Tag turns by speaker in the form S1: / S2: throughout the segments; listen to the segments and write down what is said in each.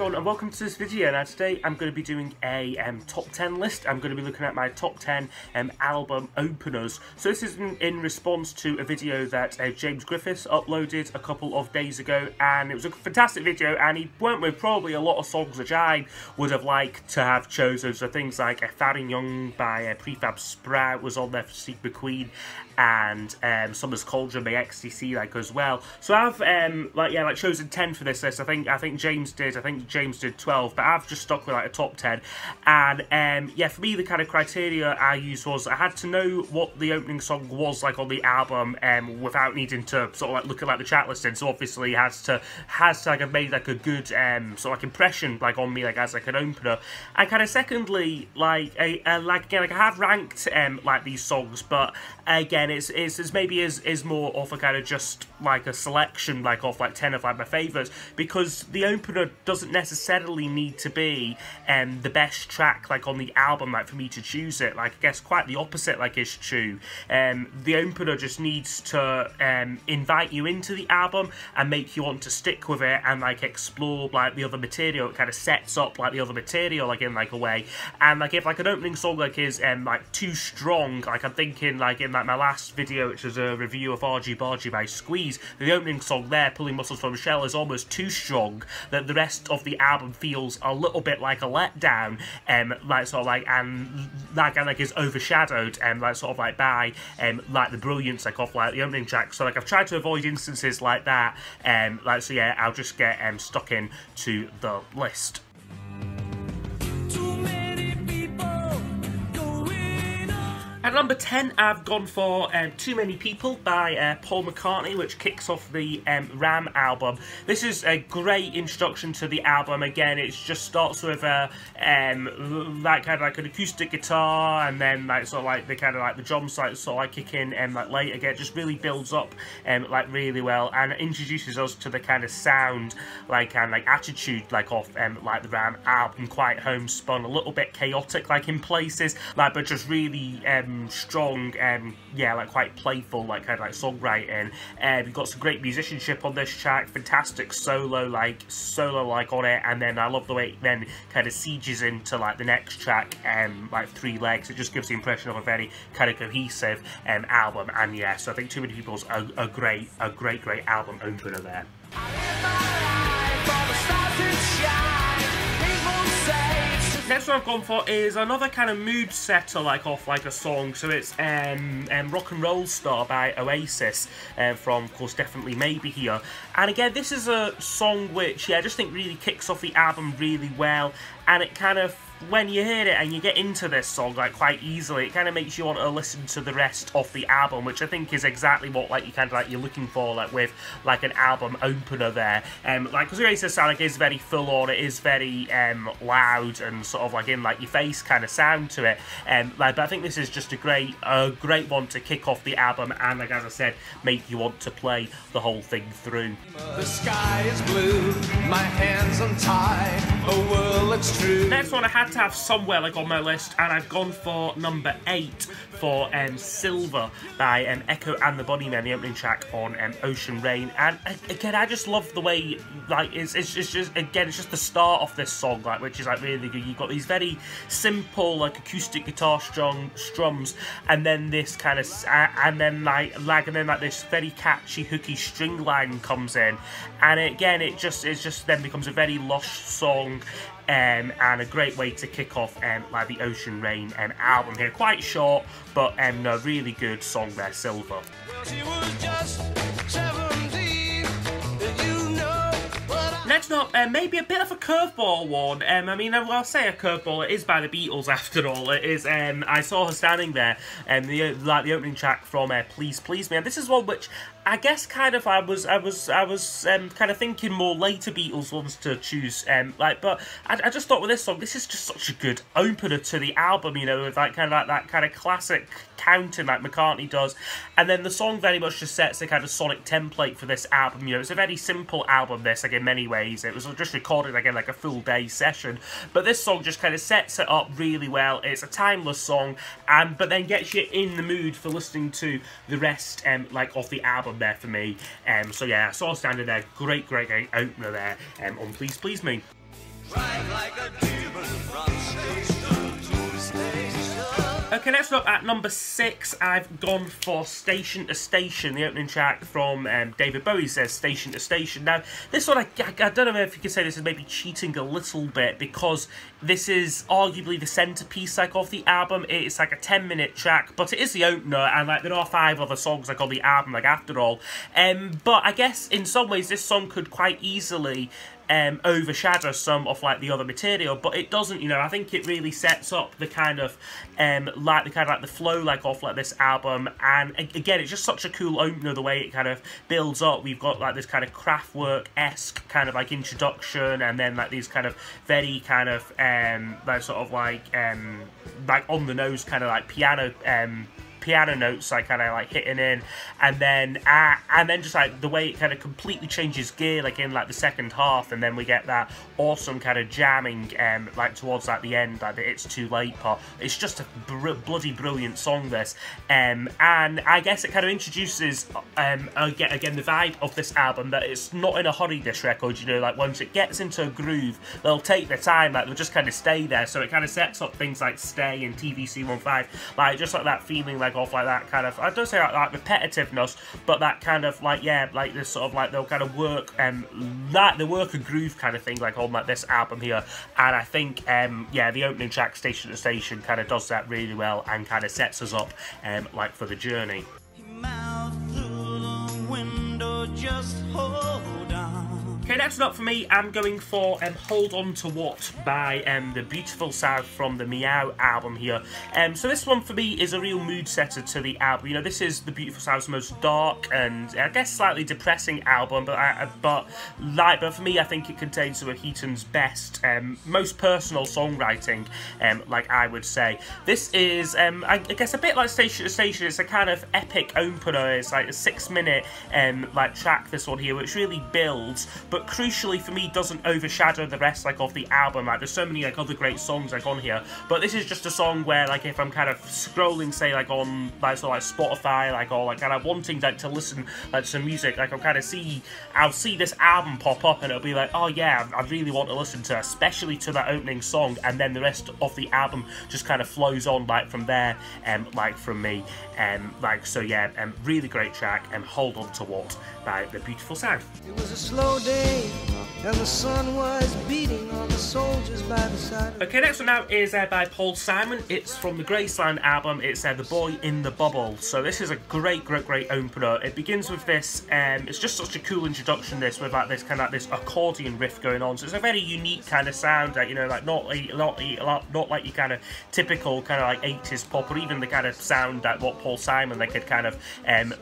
S1: everyone and welcome to this video. Now today I'm going to be doing a top 10 list. I'm going to be looking at my top 10 album openers. So this is in response to a video that James Griffiths uploaded a couple of days ago, and it was a fantastic video, and he went with probably a lot of songs which I would have liked to have chosen. So things like Farin Young by Prefab Sprout was on there for Steve McQueen, and Summer's Cauldron by XTC as well. So I've chosen 10 for this list. I think James did 12, but I've just stuck with a top 10. And yeah, for me the kind of criteria I used was I had to know what the opening song was on the album without needing to sort of look at the chat listing. So obviously it has to have made a good sort of impression on me as an opener. And kind of secondly, again, I have ranked these songs, but again it's maybe is more of a kind of just a selection of 10 of my favourites, because the opener doesn't necessarily need to be the best track on the album for me to choose it. I guess quite the opposite is true. The opener just needs to invite you into the album and make you want to stick with it and explore the other material. It kind of sets up the other material in a way. And if an opening song is too strong, I'm thinking in my last video, which was a review of Argy Bargy by Squeeze, the opening song there, Pulling Muscles from Michelle, is almost too strong that the rest of the album feels a little bit like a letdown, and is overshadowed by the brilliance of the opening track. So I've tried to avoid instances like that. So yeah, I'll just get stuck in to the list. At number 10, I've gone for Too Many People by Paul McCartney, which kicks off the Ram album. This is a great introduction to the album. Again, it just starts with an acoustic guitar, and then the drums kick in late again. It just really builds up really well, and introduces us to the kind of sound and attitude of the Ram album. Quite homespun, a little bit chaotic in places, but just really strong, quite playful, songwriting. You've got some great musicianship on this track, fantastic solo on it, and then I love the way it then kind of sieges into the next track, Three Legs. It just gives the impression of a very kind of cohesive album. And yeah, so I think Too Many People's a great album opener there. Next one I've gone for is another kind of mood setter off a song. So it's Rock and Roll Star by Oasis from, of course, Definitely Maybe here. And again, this is a song which I just think really kicks off the album really well, and it kind of, when you hear it and you get into this song quite easily, it kind of makes you want to listen to the rest of the album, which I think is exactly what you're looking for with an album opener there. Because Oasis sound is very full on, it is very loud and sort of in your face kind of sound to it. But I think this is just a great one to kick off the album, and as I said, make you want to play the whole thing through.
S2: The sky is blue, my hands untied, a world that's true.
S1: Next one I had to have somewhere on my list, and I've gone for number 8 for Silver by Echo and the Bunnymen, the opening track on Ocean Rain. And again, I just love the way it's just the start of this song, which is really good. You've got these very simple acoustic guitar strums, and then this kind of this very catchy hooky string line comes in, and again it just then becomes a very lush song. And a great way to kick off the Ocean Rain album here. Quite short, but a really good song there, Silver.
S2: Well, she was just 17, you know,
S1: Next up, maybe a bit of a curveball one. I'll say a curveball. It is by the Beatles, after all. It is. I Saw Her Standing There, the opening track from Please Please Me. And this is one which I guess kind of I was kind of thinking more later Beatles ones to choose, but I just thought with this song, this is just such a good opener to the album, with that kind of classic counting like McCartney does, and then the song very much just sets a kind of sonic template for this album. It's a very simple album, this, in many ways. It was just recorded again a full day session, but this song just kind of sets it up really well. It's a timeless song, but then gets you in the mood for listening to the rest of the album there for me. So yeah, I Saw Her Standing There, great opener there on Please Please Me.
S2: Drive like a demon from station to station.
S1: Okay, next up at number 6, I've gone for Station to Station, the opening track from David Bowie's Station to Station. Now, this one, I don't know if you could say this is maybe cheating a little bit, because this is arguably the centerpiece like of the album. It's like a 10-minute track, but it is the opener, and like there are 5 other songs like on the album, like after all. But I guess in some ways this song could quite easily overshadow some of like the other material, but it doesn't. You know, I think it really sets up the kind of the flow like of like this album, and again, it's just such a cool opener the way it kind of builds up. We've got like this kind of Kraftwerk-esque kind of like introduction, and then like these kind of very kind of like sort of like on the nose kind of like piano notes like kind of like hitting in, and then just like the way it kind of completely changes gear like in like the second half, and then we get that awesome kind of jamming like towards like the end, like the It's Too Late part. It's just a bloody brilliant song, this, and I guess it kind of introduces again the vibe of this album, that it's not in a hurry, this record. You know, like once it gets into a groove, they'll take their time, like they'll just kind of stay there. So it kind of sets up things like Stay and TVC15, like just like that feeling like of like that kind of, I don't say like repetitiveness, but that kind of like, yeah, like this sort of like they'll kind of work that they work a groove kind of thing like on like this album here. And I think yeah, the opening track Station to Station kind of does that really well and kind of sets us up like for the journey.
S2: Just hold on.
S1: Okay, next up for me, I'm going for Hold On To What by The Beautiful South from the Meow album here. So this one for me is a real mood setter to the album. You know, this is The Beautiful South's most dark and I guess slightly depressing album, but for me, I think it contains some of Heaton's best, most personal songwriting, like I would say. This is, I guess, a bit like Station to Station. It's a kind of epic opener. It's like a 6-minute like track, this one here, which really builds, but crucially for me doesn't overshadow the rest like of the album. Like there's so many like other great songs like on here, but this is just a song where like if I'm kind of scrolling say like on like so like Spotify like or like kind of wanting like to listen like to some music, like I'll see this album pop up and it'll be like, oh yeah, I really want to listen to, especially to that opening song, and then the rest of the album just kind of flows on like from there, like from me, like so yeah, really great track, Hold On To What by The Beautiful South.
S3: It was a slow day, and the sun was beating on the soldiers by the side.
S1: Okay, next one now is by Paul Simon. It's from the Graceland album. It's The Boy in the Bubble. So this is a great opener. It begins with this, it's just such a cool introduction, this, with like this kind of this accordion riff going on. So it's a very unique kind of sound, like, you know, like not like your kind of typical kind of like 80s pop, or even the kind of sound that what Paul Simon like had kind of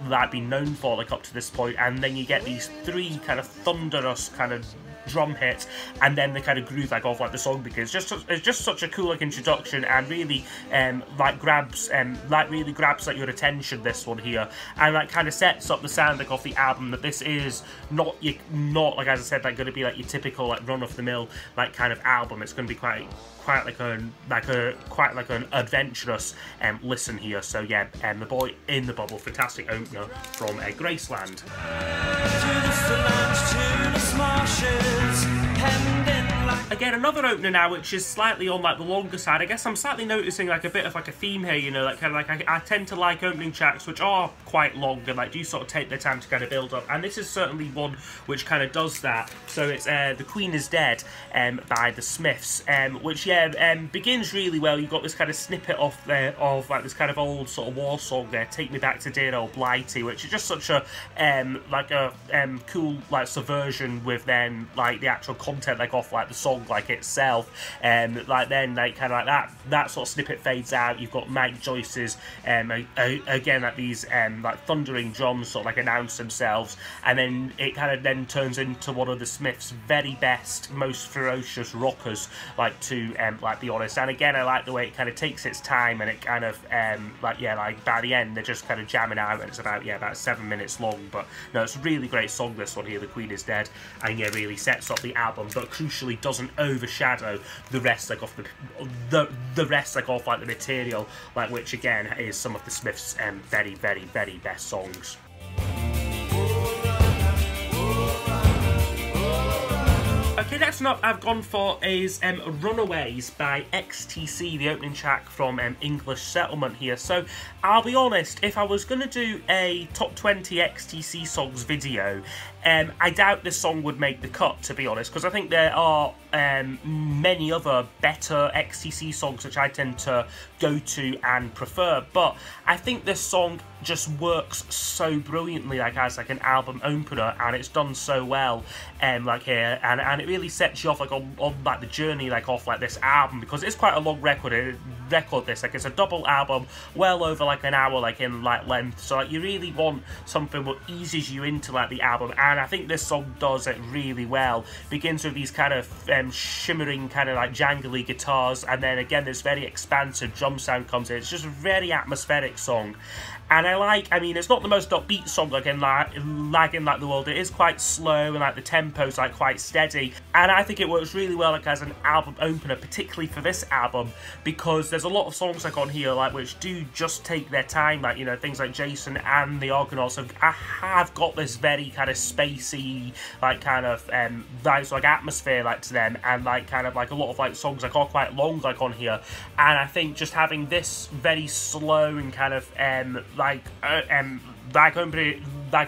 S1: like been known for like up to this point. And then you get these 3 kind of thunderous kind of drum hits, and then the kind of groove like of like the song begins. It's just such a cool like introduction, and really like grabs like your attention, this one here, and like kind of sets up the sound like of the album, that this is not like, as I said, like going to be like your typical like run of the mill like kind of album. It's going to be quite like an adventurous listen here. So yeah, The Boy in the Bubble, fantastic opener from Graceland. Again, another opener now, which is slightly on like the longer side. I guess I'm slightly noticing like a bit of like a theme here, you know, like kind of like I tend to like opening tracks which are quite long and like do sort of take their time to kind of build up, and this is certainly one which kind of does that. So it's The Queen Is Dead by the Smiths, which begins really well. You've got this kind of snippet of like this kind of old sort of war song there, Take Me Back to Dear Old Blighty, which is just such a cool like subversion with then like the actual content like off like the song like itself, like then like kind of like that sort of snippet fades out. You've got Mike Joyce's again like these like thundering drums sort of like announce themselves, and then it kind of then turns into one of the Smiths' very best, most ferocious rockers, like to like be honest. And again, I like the way it kind of takes its time, and it kind of like by the end they're just kind of jamming out, and it's about 7 minutes long. But no, it's a really great song, this one here, The Queen Is Dead, and yeah, really sets up the album, but crucially doesn't overshadow the rest like of the rest like of like the material, like which again is some of the Smiths' very best songs. Okay, next Next up I've gone for is Runaways by XTC, the opening track from English Settlement here. So I'll be honest, if I was going to do a top 20 XTC songs video, I doubt this song would make the cut, to be honest, because I think there are many other better XTC songs which I tend to go to and prefer, but I think this song just works so brilliantly as an album opener, and it's done so well here, and it really sets you off on the journey off this album, because it's quite a long record this, it's a double album, well over an hour in length, so you really want something that eases you into the album, and I think this song does it really well. Begins with these kind of shimmering jangly guitars, and then again this very expansive drum sound comes in. It's just a very atmospheric song. And I mean, it's not the most upbeat song in the world. It is quite slow, and the tempo's quite steady. And I think it works really well as an album opener, particularly for this album, because there's a lot of songs on here which do just take their time. You know, things like Jason and the Argonauts have got this very kind of spacey atmosphere to them, and a lot of songs are quite long on here. And I think just having this very slow and kind of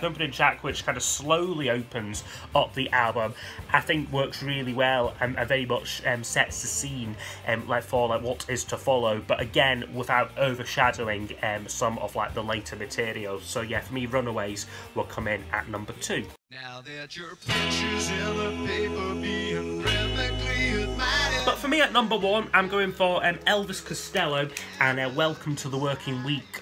S1: opening track which kind of slowly opens up the album, I think works really well, and very much sets the scene for what is to follow, but again without overshadowing some of the later material. So yeah, for me, Runaways will come in at number 2.
S2: Now that your pictures in the paper being rhythmically admired.
S1: But for me at number 1, I'm going for Elvis Costello and Welcome to the Working Week,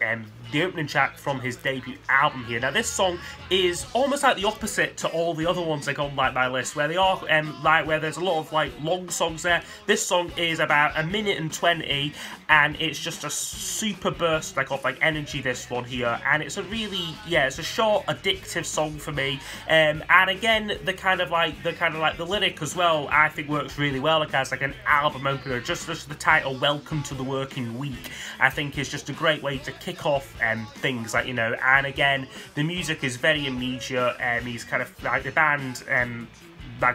S1: the opening track from his debut album here. Now this song is almost the opposite to all the other ones on my list, where they are where there's a lot of long songs there. This song is about 1 minute and 20, and it's just a super burst of energy, this one here, and it's a really, it's a short, addictive song for me. And again, the lyric as well, I think works really well as an album opener. Just the title, Welcome to the Working Week, I think is just a great way to kick off things, you know. And again, the music is very immediate, he's kind of the band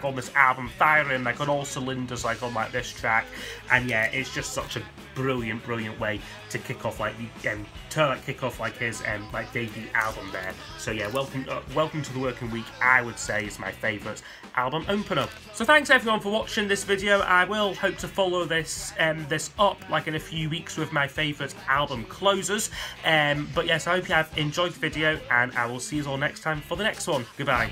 S1: on this album firing on all cylinders on this track, and yeah, it's just such a brilliant way to kick off his debut album there. So yeah, welcome to the Working Week, I would say, is my favourite album opener. So thanks everyone for watching this video. I will hope to follow this up in a few weeks with my favourite album closers. But yes, I hope you have enjoyed the video, and I will see you all next time for the next one. Goodbye.